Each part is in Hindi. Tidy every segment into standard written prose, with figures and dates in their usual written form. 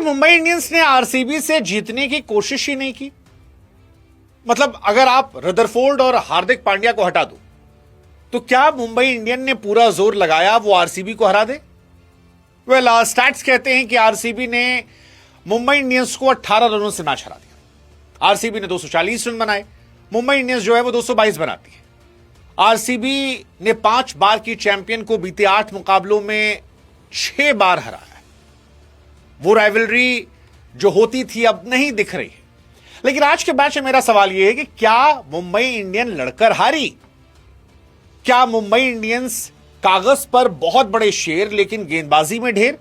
मुंबई इंडियंस ने आरसीबी से जीतने की कोशिश ही नहीं की? मतलब अगर आप रदरफोर्ड और हार्दिक पांड्या को हटा दो तो क्या मुंबई इंडियन ने पूरा जोर लगाया वो आरसीबी को हरा दे? वेल, स्टैट्स कहते हैं कि आरसीबी ने मुंबई इंडियंस को 18 रनों से मैच हरा दिया। आरसीबी ने 240 रन बनाए, मुंबई इंडियंस जो है वो 222 बनाती है। आरसीबी ने 5 बार की चैंपियन को बीते 8 मुकाबलों में 6 बार हराया है। वो राइवलरी जो होती थी अब नहीं दिख रही है। लेकिन आज के मैच में मेरा सवाल यह है कि क्या मुंबई इंडियन लड़कर हारी? क्या मुंबई इंडियंस कागज पर बहुत बड़े शेर लेकिन गेंदबाजी में ढेर?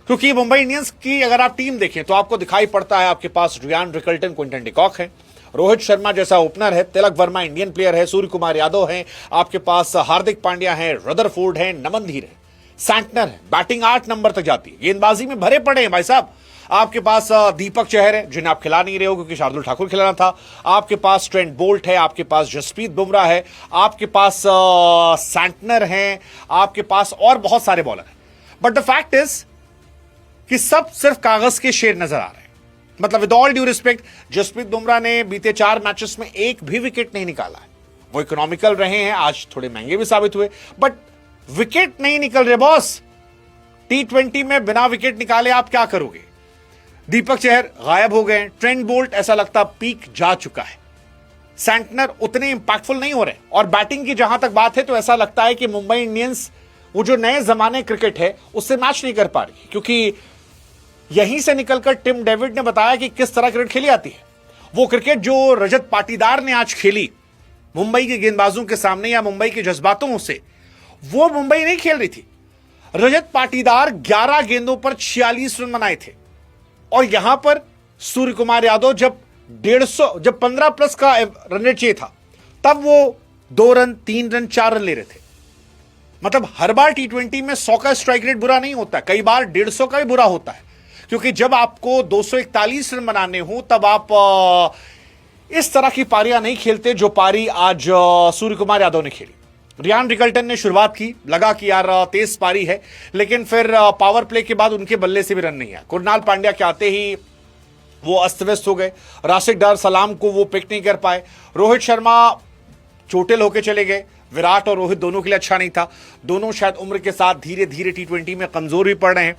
क्योंकि मुंबई इंडियंस की अगर आप टीम देखें तो आपको दिखाई पड़ता है आपके पास रियान रिकल्टन, क्विंटन डिकॉक है, रोहित शर्मा जैसा ओपनर है, तिलक वर्मा इंडियन प्लेयर है, सूर्य कुमार यादव है, आपके पास हार्दिक पांड्या है, रदरफोर्ड है, नमन धीर है, सैंटनर है। बैटिंग 8 नंबर तक जाती है, गेंदबाजी में भरे पड़े हैं भाई साहब। आपके पास दीपक चहर है जिन्हें आप खिला नहीं रहे हो क्योंकि शार्दुल ठाकुर खिलाना था। आपके पास ट्रेंट बोल्ट है, आपके पास जसप्रीत बुमराह है, आपके पास सैंटनर है, आपके पास और बहुत सारे बॉलर हैं। बट द फैक्ट इज कि सब सिर्फ कागज के शेर नजर आ रहे हैं। मतलब with all due respect, Jasprit Bumrah ने बीते 4 मैचेस में एक भी विकेट नहीं निकाला है। वो इकोनॉमिकल रहे हैं, आज थोड़े महंगे भी साबित हुए, बट विकेट नहीं निकल रहे बॉस। T20 में बिना विकेट निकाले आप क्या करोगे? दीपक चहर गायब हो गए, ट्रेंट बोल्ट ऐसा लगता पीक जा चुका है, सैंटनर उतने इंपैक्टफुल नहीं हो रहे। और बैटिंग की जहां तक बात है तो ऐसा लगता है कि मुंबई इंडियंस वो जो नए जमाने क्रिकेट है उससे मैच नहीं कर पा रही, क्योंकि यहीं से निकलकर टिम डेविड ने बताया कि किस तरह क्रिकेट खेली जाती है। वो क्रिकेट जो रजत पाटीदार ने आज खेली मुंबई के गेंदबाजों के सामने या मुंबई के जज्बातों से, वो मुंबई नहीं खेल रही थी। रजत पाटीदार 11 गेंदों पर 46 रन बनाए थे और यहां पर सूर्य कुमार यादव जब 15 प्लस का रन रेट चाहिए था तब वो 2 रन, 3 रन, 4 रन ले रहे थे। मतलब हर बार T20 में 100 का स्ट्राइक रेट बुरा नहीं होता, कई बार 150 का भी बुरा होता है, क्योंकि जब आपको 241 रन बनाने हो तब आप इस तरह की पारियां नहीं खेलते जो पारी आज सूर्य कुमार यादव ने खेली। रियान रिकल्टन ने शुरुआत की, लगा कि यार तेज पारी है, लेकिन फिर पावर प्ले के बाद उनके बल्ले से भी रन नहीं आया। कुरनाल पांड्या के आते ही वो अस्त व्यस्त हो गए, राशिद डार सलाम को वो पिक नहीं कर पाए, रोहित शर्मा चोटिल होके चले गए। विराट और रोहित दोनों के लिए अच्छा नहीं था। दोनों शायद उम्र के साथ धीरे धीरे T20 में कमजोर भी पड़ रहे हैं,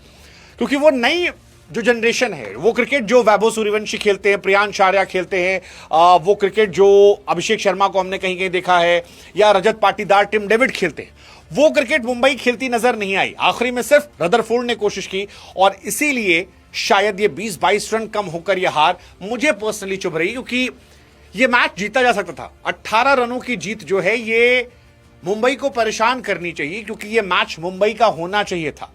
क्योंकि वो नई जो जनरेशन है, वो क्रिकेट जो वैभव सूर्यवंशी खेलते हैं, प्रियांश आर्या खेलते हैं, वो क्रिकेट जो अभिषेक शर्मा को हमने कहीं कहीं देखा है या रजत पाटीदार, टिम डेविड खेलते हैं, वो क्रिकेट मुंबई खेलती नजर नहीं आई। आखिरी में सिर्फ रदरफोर्ड ने कोशिश की और इसीलिए शायद ये 20-22 रन कम होकर यह हार मुझे पर्सनली चुभ रही, क्योंकि ये मैच जीता जा सकता था। 18 रनों की जीत जो है ये मुंबई को परेशान करनी चाहिए, क्योंकि ये मैच मुंबई का होना चाहिए था।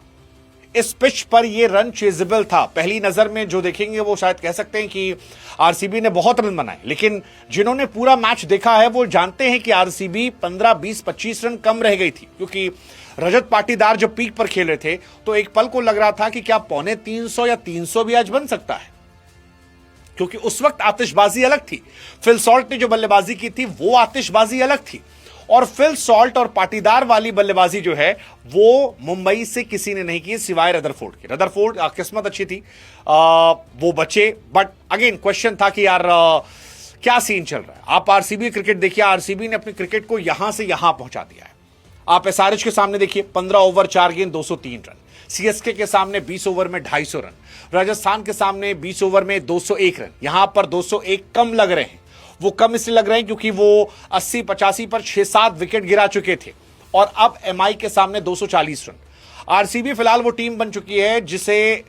इस पिच पर ये रन चेजेबल था। पहली नजर में जो देखेंगे वो शायद कह सकते हैं कि आरसीबी ने बहुत रन बनाए, लेकिन जिन्होंने पूरा मैच देखा है वो जानते हैं कि आरसीबी 15, 20, 25 रन कम रह गई थी, क्योंकि रजत पाटीदार जब पीक पर खेल रहे थे तो एक पल को लग रहा था कि क्या 250 या 300 भी आज बन सकता है, क्योंकि उस वक्त आतिशबाजी अलग थी। फिल सॉल्ट ने जो बल्लेबाजी की थी वो आतिशबाजी अलग थी, और फिल सॉल्ट और पाटीदार वाली बल्लेबाजी जो है वो मुंबई से किसी ने नहीं की सिवाय रदरफोर्ड के। रदरफोर्ड किस्मत अच्छी थी, वो बचे, बट अगेन क्वेश्चन था कि यार क्या सीन चल रहा है। आप आरसीबी क्रिकेट देखिए, आरसीबी ने अपने क्रिकेट को यहां से यहां पहुंचा दिया है। आप एसआरएच के सामने देखिए, 15 ओवर 4 गेंद 203 रन, सीएसके के सामने 20 ओवर में 250 रन, राजस्थान के सामने 20 ओवर में 201 रन। यहां पर 201 कम लग रहे हैं। वो कम इसलिए लग रहे हैं क्योंकि वो 80-85 पर 6-7 विकेट गिरा चुके थे, और अब एमआई के सामने 240 रन। आरसीबी फिलहाल वो टीम बन चुकी है जिसे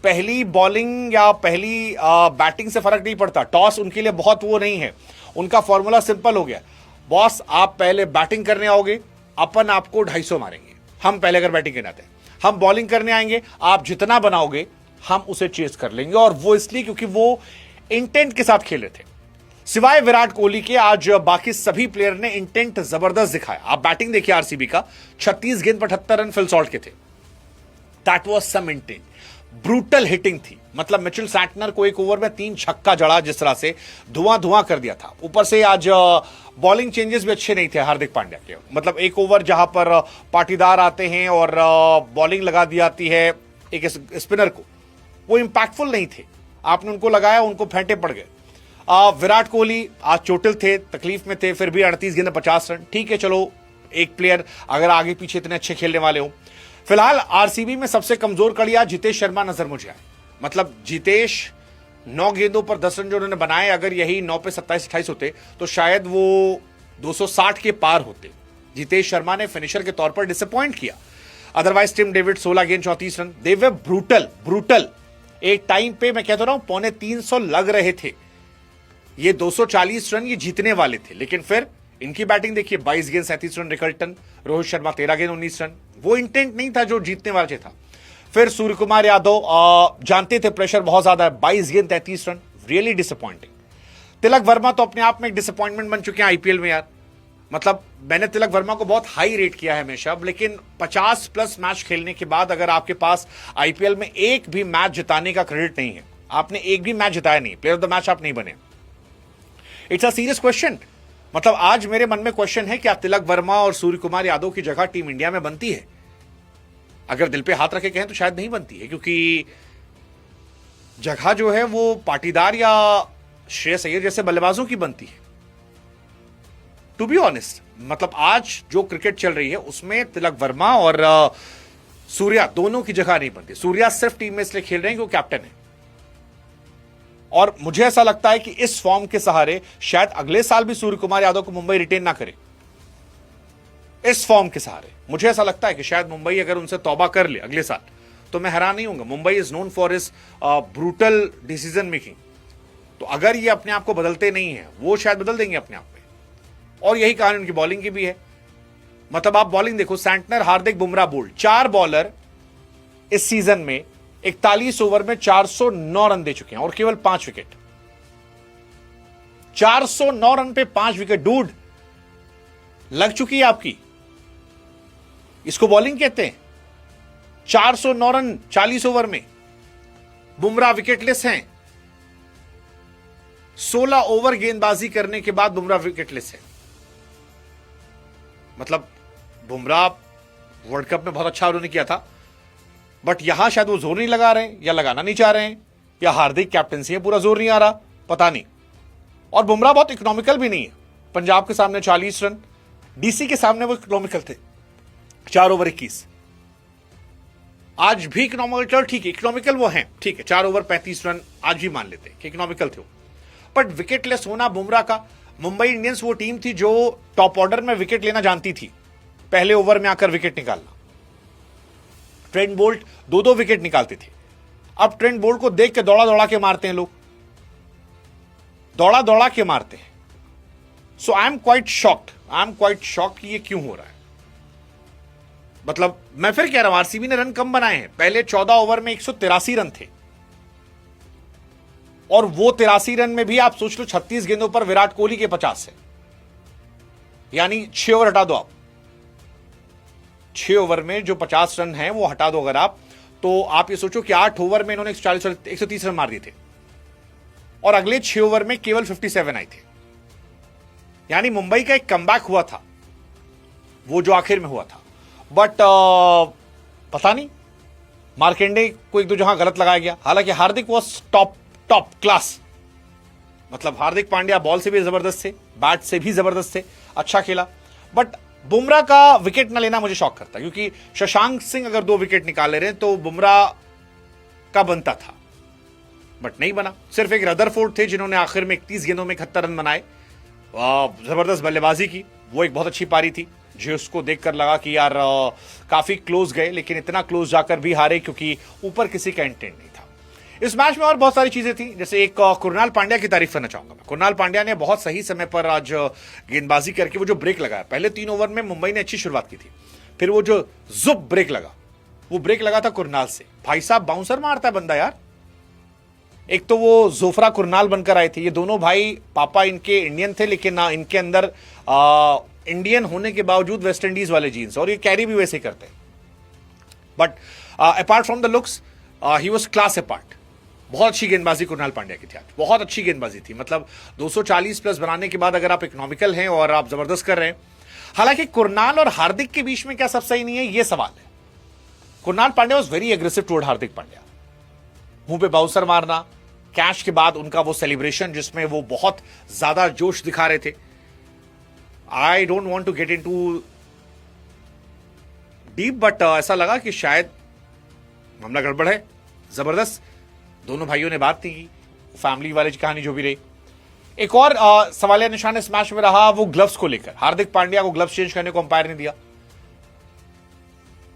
पहली बॉलिंग या पहली बैटिंग से फर्क नहीं पड़ता। टॉस उनके लिए बहुत वो नहीं है, उनका फॉर्मूला सिंपल हो गया, बॉस आप पहले बैटिंग करने आओगे, अपन आपको 250 मारेंगे। हम पहले अगर बैटिंग करने आते हैं, हम बॉलिंग करने आएंगे, आप जितना बनाओगे हम उसे चेस कर लेंगे। और वो इसलिए क्योंकि वो इंटेंट के साथ खेल रहे थे। सिवाय विराट कोहली के आज बाकी सभी प्लेयर ने इंटेंट जबरदस्त दिखाया। आप बैटिंग देखिए आरसीबी का, 36 गेंद पर 78 रन फिल सॉल्ट के थे। That was some intent, brutal hitting थी। मतलब मिचेल सैंटनर को एक ओवर में 3 छक्का जड़ा, जिस तरह से धुआं कर दिया था। ऊपर से आज बॉलिंग चेंजेस भी अच्छे नहीं थे हार्दिक पांड्या के। मतलब एक ओवर जहां पर पाटीदार आते हैं और बॉलिंग लगा दी जाती है एक स्पिनर को, वो इंपैक्टफुल नहीं थे, आपने उनको लगाया, उनको फेंटे पड़ गए। विराट कोहली आज चोटिल थे, तकलीफ में थे, फिर भी 38 गेंद 50 रन, ठीक है, चलो एक प्लेयर अगर आगे पीछे इतने अच्छे खेलने वाले हो। फिलहाल आरसीबी में सबसे कमजोर कड़ी आज जितेश शर्मा नजर मुझे आए। मतलब जितेश 9 गेंदों पर 10 रन जो उन्होंने बनाए, अगर यही 9 पे 27-28 होते तो शायद वो 260 के पार होते। जितेश शर्मा ने फिनिशर के तौर पर डिसअपॉइंट किया। अदरवाइज टिम डेविड 16 गेंद 34 रन, दे वे ब्रूटल। एक टाइम पे मैं कहता रहा हूं 250 लग रहे थे, ये 240 रन ये जीतने वाले थे, लेकिन फिर इनकी बैटिंग देखिए, 22 गेंद 37 रन रिकल्टन, रोहित शर्मा 13 गेंद 19 रन, वो इंटेंट नहीं था जो जीतने वाले था। फिर सूर्य कुमार यादव जानते थे प्रेशर बहुत ज्यादा है, 22 गेंद 33 run, really disappointing. Tilak Varma तो अपने आप में एक डिसअपॉइंटमेंट बन चुके हैं आईपीएल में यार। मतलब मैंने तिलक वर्मा को बहुत हाई रेट किया है हमेशा, लेकिन 50+ मैच खेलने के बाद अगर आपके पास आईपीएल में एक भी मैच जिताने का क्रेडिट नहीं है, आपने एक भी मैच जिताया नहीं, प्लेयर ऑफ द मैच आप नहीं बने, इट्स अ सीरियस क्वेश्चन। मतलब आज मेरे मन में क्वेश्चन है, क्या तिलक वर्मा और सूर्य कुमार यादव की जगह टीम इंडिया में बनती है? अगर दिल पे हाथ रखे कहें तो शायद नहीं बनती है, क्योंकि जगह जो है वो पाटीदार या श्रेयस अय्यर जैसे बल्लेबाजों की बनती है। टू बी ऑनेस्ट, मतलब आज जो क्रिकेट चल रही है उसमें तिलक वर्मा और सूर्या दोनों की जगह नहीं बनती। सूर्या सिर्फ टीम में इसलिए खेल रहे हैं कि वो कैप्टन है, और मुझे ऐसा लगता है कि इस फॉर्म के सहारे शायद अगले साल भी सूर्य कुमार यादव को मुंबई रिटेन ना करे। इस फॉर्म के सहारे मुझे ऐसा लगता है कि शायद मुंबई अगर उनसे तौबा कर ले अगले साल तो मैं हैरान नहीं होऊंगा। Mumbai is known for his brutal decision making, तो अगर ये अपने आप को बदलते नहीं है, वो शायद बदल देंगे अपने आप में। और यही कहानी उनकी बॉलिंग की भी है। मतलब आप बॉलिंग देखो, सैंटनर, हार्दिक, बुमराह, बोल्ट, 4 बॉलर इस सीजन में 41 ओवर में 409 रन दे चुके हैं और केवल 5 विकेट। 409 रन पे 5 विकेट, डूड लग चुकी है आपकी, इसको बॉलिंग कहते हैं। 409 रन 40 ओवर में। बुमराह विकेटलेस हैं, 16 ओवर गेंदबाजी करने के बाद बुमराह विकेटलेस है। मतलब बुमराह वर्ल्ड कप में बहुत अच्छा उन्होंने किया था, बट यहां शायद वो जोर नहीं लगा रहे हैं या लगाना नहीं चाह रहे हैं, या हार्दिक कैप्टनसी है पूरा जोर नहीं आ रहा, पता नहीं। और बुमराह बहुत इकोनॉमिकल भी नहीं है। पंजाब के सामने 40 रन, डीसी के सामने वो इकोनॉमिकल थे, 4 ओवर 21। आज भी इकोनॉमिकल, ठीक है, इकोनॉमिकल वो हैं, ठीक है, 4 ओवर 35 रन आज भी मान लेते हैं कि इकोनॉमिकल थे वो। बट विकेटलेस होना बुमराह का, मुंबई इंडियंस वो टीम थी जो टॉप ऑर्डर में विकेट लेना जानती थी, पहले ओवर में आकर विकेट निकालना। ट्रेंट बोल्ट 2-2 विकेट निकालते थे। अब ट्रेंट बोल्ट को देख के दौड़ा दौड़ा के मारते हैं लोग, दौड़ा दौड़ा के मारते हैं। सो आई एम क्वाइट शॉक्ड कि ये क्यों हो रहा है। मतलब मैं फिर कह रहा हूं, आरसीबी ने रन कम बनाए हैं। पहले 14 ओवर में 183 रन थे, और वो 83 रन में भी आप सोच लो 36 गेंदों पर विराट कोहली के 50 है, यानी 6 ओवर हटा दो आप। 6 ओवर में जो 50 रन हैं वो हटा दो अगर आप, तो आप ये सोचो कि 8 ओवर में इन्होंने 140 और 130 रन मार दिए थे, और अगले 6 ओवर में केवल 57 आए थे। यानी मुंबई का एक कमबैक हुआ था, वो जो आखिर में हुआ था। बट पता नहीं, मार्केंडे को 1-2 जहां गलत लगाया गया। हालांकि हार्दिक वॉज टॉप क्लास। मतलब हार्दिक पांड्या बॉल से भी जबरदस्त थे, बैट से भी जबरदस्त थे, अच्छा खेला। बट बुमराह का विकेट न लेना मुझे शॉक करता, क्योंकि शशांक सिंह अगर 2 विकेट निकाल ले रहे हैं तो बुमराह का बनता था, बट नहीं बना। सिर्फ एक रदरफोर्ड थे जिन्होंने आखिर में 31 गेंदों में 71 रन बनाए, जबरदस्त बल्लेबाजी की, वो एक बहुत अच्छी पारी थी, जो उसको देखकर लगा कि यार काफी क्लोज गए, लेकिन इतना क्लोज जाकर भी हारे क्योंकि ऊपर किसी का इंटेंट नहीं था। इस मैच में और बहुत सारी चीजें थी, जैसे एक कुरनाल पांड्या की तारीफ करना चाहूंगा मैं। कुरनाल पांड्या ने बहुत सही समय पर आज गेंदबाजी करके वो जो ब्रेक लगाया, पहले 3 ओवर में मुंबई ने अच्छी शुरुआत की थी, फिर वो जो जुप ब्रेक लगा, वो ब्रेक लगा था कुरनाल से। भाई साहब बाउंसर मारता है बंदा यार। एक तो वो जोफ्रा कुरनाल बनकर आए थे, ये दोनों भाई, पापा इनके इंडियन थे, लेकिन इनके अंदर इंडियन होने के बावजूद वेस्ट इंडीज वाले जीन्स, और ये कैरी भी वैसे करते हैं। But apart from the looks he was class apart. बहुत अच्छी गेंदबाजी कुरनाल पांड्या की थी आज, बहुत अच्छी गेंदबाजी थी। मतलब 240+ बनाने के बाद अगर आप इकोनॉमिकल हैं और आप जबरदस्त कर रहे हैं। हालांकि कुरनाल और हार्दिक के बीच में क्या सब सही नहीं है, यह सवाल है। Krunal Pandya was very aggressive toward Hardik Pandya, मुंह पे बाउंसर मारना, कैच के बाद उनका वो सेलिब्रेशन जिसमें वो बहुत ज्यादा जोश दिखा रहे थे। I don't want to get into deep, but ऐसा लगा कि शायद मामला गड़बड़ है। जबरदस्त दोनों भाइयों ने बात नहीं की, फैमिली वाले की कहानी जो भी रही। एक और सवालिया निशान इस मैच में रहा वो ग्लव्स को लेकर। हार्दिक पांड्या को ग्लव्स चेंज करने को अंपायर ने दिया।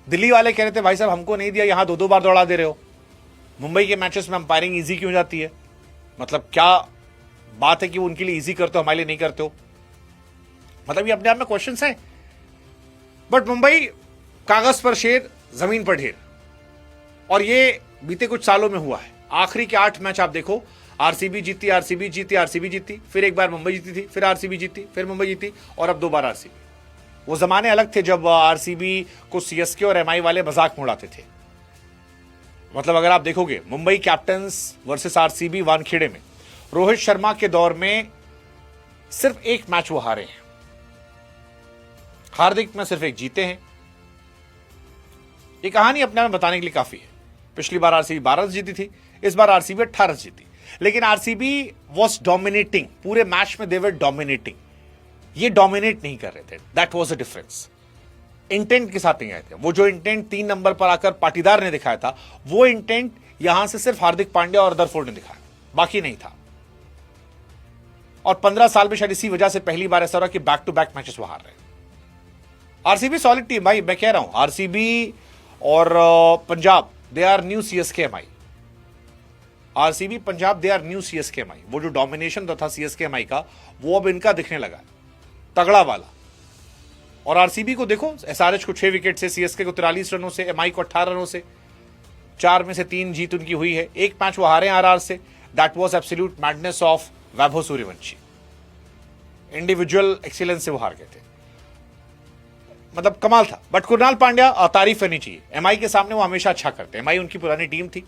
दिल्ली वाले कह रहे थे भाई साहब हमको नहीं दिया, यहां 2-2 बार दौड़ा दे रहे हो। मुंबई के मैचेस में अंपायरिंग इजी क्यों जाती है? मतलब क्या बात है कि वो उनके लिए इजी करते हो, हमारे लिए नहीं करते हो? मतलब ये अपने आप में क्वेश्चन है। बट मुंबई कागज पर शेर, जमीन पर ढेर, और ये बीते कुछ सालों में हुआ है। आखिरी के 8 मैच आप देखो, आरसीबी जीती, आरसीबी जीती, आरसीबी जीती, फिर एक बार मुंबई जीती थी, फिर आरसीबी जीती, फिर मुंबई जीती, और अब 2 बार आरसीबी। वो जमाने अलग थे जब आरसीबी को सीएसके और एमआई वाले मजाक में उड़ाते थे। मतलब अगर आप देखोगे Mumbai captains versus RCB Wankhede में, रोहित शर्मा के दौर में सिर्फ एक मैच वो हारे हैं, हार्दिक में सिर्फ एक जीते हैं। ये कहानी अपने आप में बताने के लिए काफी है। पिछली बार आरसीबी 12 जीती थी, इस बार आरसीबी 18 जीती, लेकिन आरसीबी वॉज डोमिनेटिंग पूरे मैच में। दे वर डोमिनेटिंग, ये डोमिनेट नहीं कर रहे थे। That was a difference. Intent के साथ नहीं आए थे। वो जो इंटेंट 3 नंबर पर आकर पाटीदार ने दिखाया था, वो इंटेंट यहां से सिर्फ हार्दिक पांड्या और रदरफोर्ड ने दिखाया, बाकी नहीं था। और 15 साल में शायद इसी वजह से पहली बार ऐसा रहा कि बैक टू बैक मैचेस वो हार रहे हैं। आरसीबी सॉलिड टीम भाई, मैं कह रहा हूं आरसीबी और Punjab they are new CSK MI. RCB Punjab they are new CSK MI. वो जो डोमिनेशन था सीएसकेएमआई का, वो अब इनका दिखने लगा है, तगड़ा वाला। और आरसीबी को देखो, एसआरएच को 6 विकेट से, सीएसके को 43 रनों से, एमआई को 18 रनों से, 4 में से 3 जीत उनकी हुई है। एक मैच वो हारे आरआर से। That was absolute madness of Vaibhav Suryavanshi. Individual excellence से वो हार गए थे, मतलब कमाल था। बट कुणाल पांड्या तारीफ करनी चाहिए, एमआई के सामने वो हमेशा अच्छा करते हैं। एमआई उनकी पुरानी टीम थी,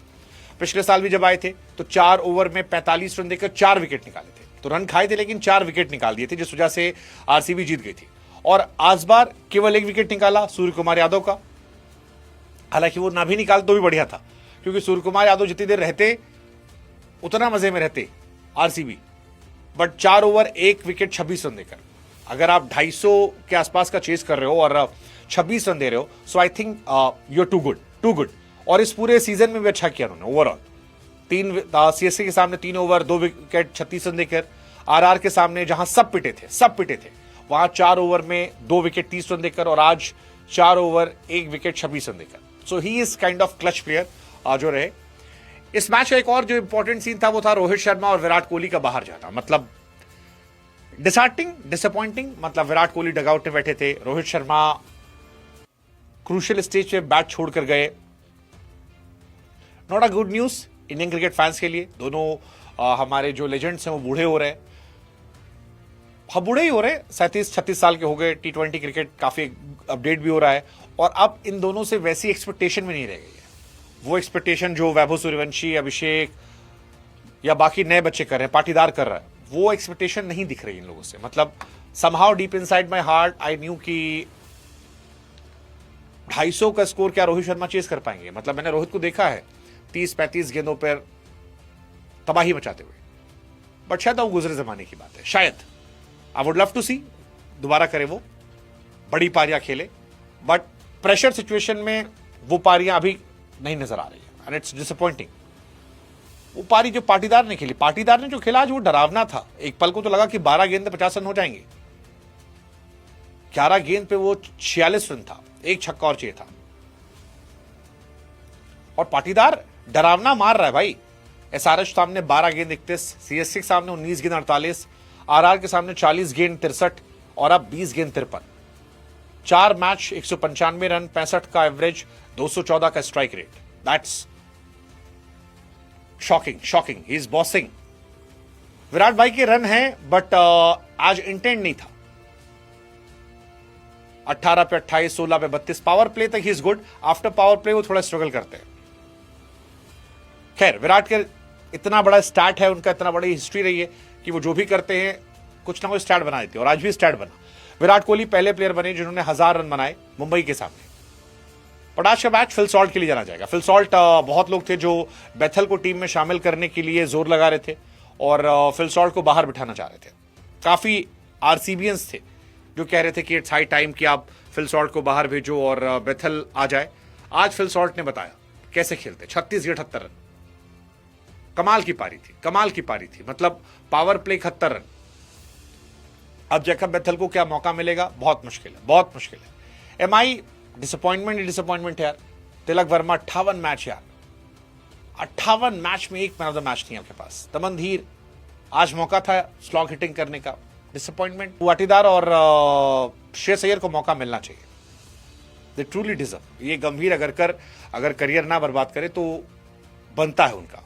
पिछले साल भी जब आए थे तो 4 ओवर में 45 रन देकर 4 विकेट निकाले थे। तो रन खाए थे लेकिन 4 विकेट निकाल दिए थे, जिस वजह से आरसीबी जीत गई थी। और आज बार केवल 1 विकेट निकाला सूर्य कुमार यादव का। हालांकि वो ना भी निकाल तो भी बढ़िया था, क्योंकि सूर्य कुमार यादव जितनी देर रहते उतना मजे में रहते RCB. But 4 over 1 wicket 26 run देकर, अगर आप 250 के आसपास का चेस कर रहे हो और 26 रन दे रहे हो, so I think you are too good. और इस पूरे सीजन में भी अच्छा किया उन्होंने ओवरऑल। 3 सीएसके के सामने 3 ओवर 2 विकेट 36 रन देकर, आरआर के सामने जहां सब पिटे थे वहां 4 ओवर में 2 विकेट 30 रन देकर, और आज 4 ओवर 1 विकेट 26 रन देकर। So he is kind of clutch player जो रहे। इस मैच का एक और जो इंपॉर्टेंट सीन था वो था रोहित शर्मा और विराट कोहली का बाहर जाना। मतलब डिसअपॉइंटिंग। मतलब विराट कोहली डगआउट में बैठे थे, रोहित शर्मा क्रूशियल स्टेज पे बैट छोड़कर गए। Not a good news Indian cricket fans के लिए। दोनों हमारे जो लेजेंड्स हैं वो बूढ़े हो रहे हैं। हम बूढ़े ही हो रहे हैं, 37-36 साल के हो गए। T20 क्रिकेट काफी अपडेट भी हो रहा है, और अब इन दोनों से वैसी एक्सपेक्टेशन में नहीं रह गई है। वो एक्सपेक्टेशन जो वैभव सूर्यवंशी, अभिषेक या बाकी नए बच्चे कर रहे हैं, पाटीदार कर रहा है, वो एक्सपेक्टेशन नहीं दिख रही इन लोगों से। मतलब somehow deep inside my heart I knew कि 250 का स्कोर क्या रोहित शर्मा चेस कर पाएंगे। मतलब मैंने रोहित को देखा है 30-35 गेंदों पर तबाही मचाते हुए, बट शायद वो गुजरे जमाने की बात है। शायद आई वुड लव टू सी दोबारा करे, वो बड़ी पारियां खेले, बट प्रेशर सिचुएशन में वो पारियां अभी नहीं नजर आ रही है, एंड इट्स डिसअपॉइंटिंग। वो पारी जो पाटीदार ने खेली, पाटीदार ने जो खेला आज वो डरावना था। एक पल को तो लगा कि 12 गेंद पे 50 रन हो जाएंगे। 11 गेंद पे वो 46 रन था, 1 छक्का और 6 था। और पाटीदार डरावना मार रहा है भाई। एसआरएच सामने 12 गेंद 31, सीएसके के सामने 19 गेंद 48, आरआर के सामने 40 गेंद 63, और अब 20 गेंद 53। 4 मैच 195 रन, 65 का एवरेज, 214 का strike rate. That's shocking. He is bossing. Virat भाई के रन हैं, बट आज इंटेंट नहीं था। 18 पे 28, 16 पे 32, पावर प्ले तक he is good. After power play वो थोड़ा स्ट्रगल करते हैं। खैर, विराट के इतना बड़ा स्टैट है, उनका इतना बड़ी हिस्ट्री रही है कि वो जो भी करते हैं कुछ ना कुछ स्टैट बना देते हैं, और आज भी स्टैट बना। विराट कोहली पहले प्लेयर बने जिन्होंने 1000 रन बनाए मुंबई के सामने। बट आज का मैच फिल सॉल्ट के लिए जाना जाएगा। फिल सॉल्ट, बहुत लोग थे जो बेथल को टीम में शामिल करने के लिए जोर लगा रहे थे और फिल सॉल्ट को बाहर बिठाना चाह रहे थे। काफी आरसीबियंस थे जो कह रहे थे कि इट्स हाई टाइम कि आप फिल सॉल्ट को बाहर भेजो और बेथल आ जाए। आज फिल सॉल्ट ने बताया कैसे खेलते, 36 या 78 रन, कमाल की पारी थी, कमाल की पारी थी, मतलब पावर प्ले 71 रन। अब जैकब बेथल को क्या मौका मिलेगा? बहुत मुश्किल है, बहुत मुश्किल है। एमआई डिसअपॉइंटमेंट ही डिसअपॉइंटमेंट है यार। तिलक वर्मा 58 मैच यार, 58 मैच में एक मैन ऑफ द मैच नहीं आपके पास। दमन धीर, आज मौका था स्लॉग हिटिंग करने का, डिसअपॉइंटमेंट। पाटीदार और श्रेयस अय्यर को मौका मिलना चाहिए, दे ट्रूली डिजर्व। ये गंभीर अगर करियर ना बर्बाद करे तो बनता है उनका,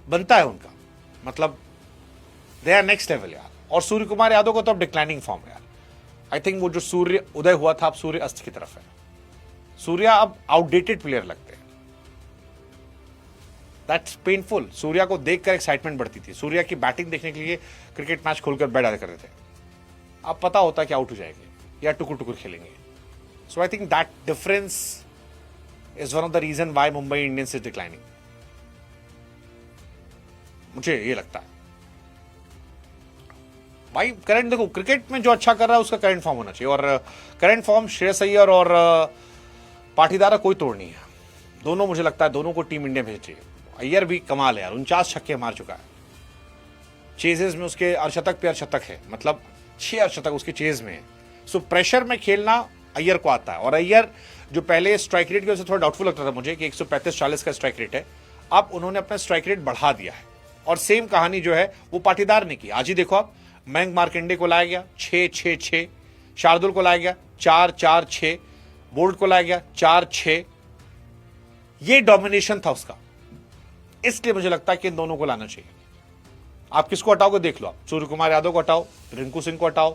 बनता है उनका, मतलब दे आर नेक्स्ट लेवल यार। और सूर्य कुमार यादव को तो अब डिक्लाइनिंग फॉर्म है यार। आई थिंक वो जो सूर्य उदय हुआ था अब सूर्य अस्त की तरफ है। सूर्य अब आउटडेटेड प्लेयर लगते हैं, दैट्स पेनफुल। सूर्या को देखकर एक्साइटमेंट बढ़ती थी, सूर्या की बैटिंग देखने के लिए क्रिकेट मैच खोलकर बैठ जाया करते थे। अब पता होता कि आउट हो जाएंगे या टुकुर टुकुर खेलेंगे। So I think that difference is one of the reason why Mumbai Indians is declining, मुझे ये लगता है। भाई करंट देखो, क्रिकेट में जो अच्छा कर रहा है उसका करंट फॉर्म होना चाहिए, और करंट फॉर्म श्रेयस अय्यर और पाटीदार कोई तोड़ नहीं है। दोनों मुझे लगता है दोनों को टीम इंडिया भेज चाहिए। अय्यर भी कमाल है यार, 49 छक्के मार चुका है। चेजेस में उसके अर्शतक पे अर्शतक है, मतलब 6 अर्शतक उसके चेज में है। सो प्रेशर में खेलना अय्यर को आता है। और अय्यर जो पहले स्ट्राइक रेट की वजह से थोड़ा डाउटफुल लगता था मुझे कि 135-40 का स्ट्राइक रेट है, अब उन्होंने अपना स्ट्राइक रेट बढ़ा दिया है। और सेम कहानी जो है वो पाटीदार ने की। आज ही देखो आप, मयंक मार्कंडे को लाया गया 6-6-6, शार्दुल को लाया गया 4-4-6, बोल्ट को लाया गया 4-6। ये डोमिनेशन था उसका, इसलिए मुझे लगता है कि इन दोनों को लाना चाहिए। आप किसको हटाओगे देख लो, आप सूर्य कुमार यादव को हटाओ, रिंकू सिंह को हटाओ,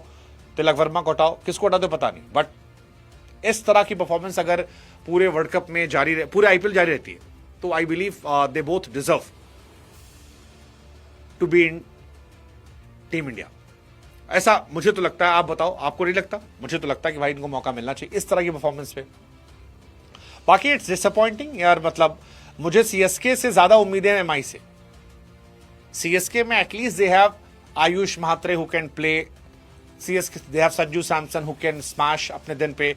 तिलक वर्मा को हटाओ, किसको हटाओ तो पता नहीं। बट इस तरह की परफॉर्मेंस अगर पूरे वर्ल्ड कप में जारी रहे, पूरे आईपीएल जारी रहती है, तो I believe they both deserve to be in team India. ऐसा मुझे तो लगता है, आप बताओ, आपको नहीं लगता? मुझे तो लगता है कि भाई इनको मौका मिलना चाहिए इस तरह की परफॉर्मेंस पे। बाकी इट्स डिसअपॉइंटिंग यार, मतलब मुझे सीएसके से ज्यादा उम्मीदें हैं एमआई से। सीएसके में at least they have Ayush Mhatre who can play, CSK they have Sanju Samson who can smash अपने दिन पे,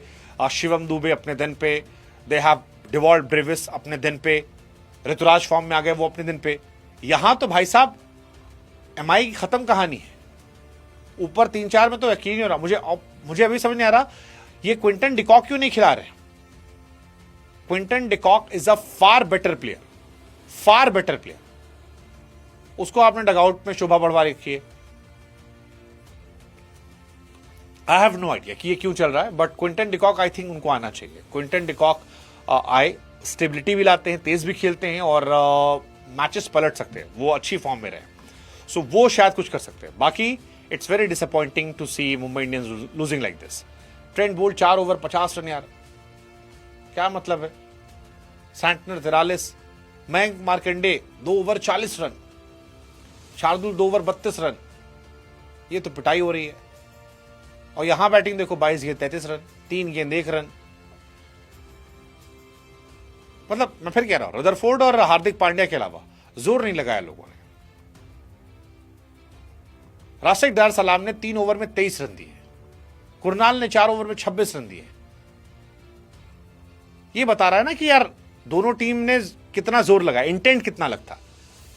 शिवम दुबे अपने दिन पे, दे हैव डिवॉल्ट ब्रेविस अपने दिन पे, ऋतुराज फॉर्म में आ गए वो अपने दिन पे। यहां तो भाई साहब एमआई की खत्म कहानी है। ऊपर 3-4 में तो यकीन नहीं हो रहा मुझे अभी समझ नहीं आ रहा ये क्विंटन डिकॉक क्यों नहीं खिला रहे। Quinton de Kock is a far better player, far better player. उसको आपने डगआउट में शोभा बढ़वा रखी है। आई हैव नो आइडिया कि ये क्यों चल रहा है, but Quinton de Kock I think उनको आना चाहिए। क्विंटन डिकॉक आए, स्टेबिलिटी भी लाते हैं, तेज भी खेलते हैं और मैचेस पलट सकते हैं, वो अच्छी फॉर्म में रहे। सो वो शायद कुछ कर सकते हैं। बाकी it's very disappointing to see Mumbai Indians losing like this. Trent Boult 4 over 50 run यार, क्या मतलब है? Santner 43, Mayank Markande 2 over 40 run, Shardul 2 over 32 run. ये तो पिटाई हो रही है। और यहां बैटिंग देखो, 22 गेंद 33 रन, 3 गेंद 1 रन। मतलब मैं फिर कह रहा हूं, रदरफोर्ड और हार्दिक पांड्या के अलावा जोर नहीं लगाया लोगों ने। राशिद डार सलाम ने 3 ओवर में 23 रन दिए, कुरनाल ने 4 ओवर में 26 रन दिए। ये बता रहा है ना कि यार दोनों टीम ने कितना जोर लगाया, इंटेंट कितना लगता।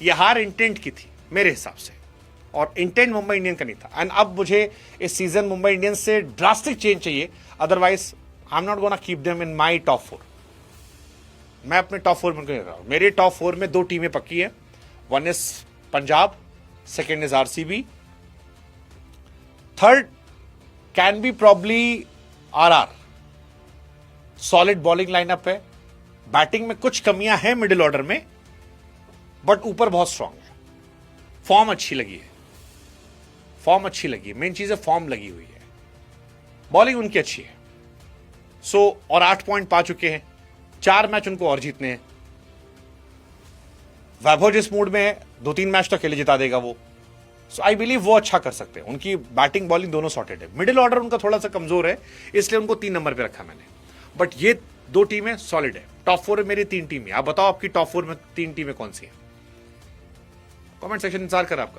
ये हार इंटेंट की थी मेरे हिसाब से, और इंटेंट मुंबई इंडियन का नहीं था। एंड अब मुझे इस सीजन मुंबई इंडियंस से ड्रास्टिक चेंज चाहिए, otherwise I am not gonna keep them in my top 4। मैं अपने टॉप 4 में नहीं रहा हूं। मेरे टॉप 4 में 2 टीमें पक्की है, one is Punjab, second is RCB, third can be probably RR. Solid bowling lineup है, बैटिंग में कुछ कमियां हैं मिडिल ऑर्डर में, बट ऊपर बहुत स्ट्रांग है। फॉर्म अच्छी लगी है, फॉर्म अच्छी लगी है, मेन चीज है फॉर्म लगी हुई है, बॉलिंग उनकी अच्छी है। और 8 पॉइंट पा चुके हैं, 4 मैच उनको और जीतने हैं। वैभव जिस मूड में है 2-3 मैच तो अकेले जिता देगा वो। सो आई बिलीव वो अच्छा कर सकते हैं। उनकी बैटिंग बॉलिंग दोनों सॉर्टेड है। मिडिल ऑर्डर उनका थोड़ा सा कमजोर है, इसलिए उनको 3 नंबर पे रखा मैंने। बट ये 2 टीमें सॉलिड है। टॉप 4 में मेरी 3 टीमें, आप बताओ आपकी टॉप 4 में 3 टीमें कौन सी हैं? कमेंट सेक्शन इंतजार कर आपका।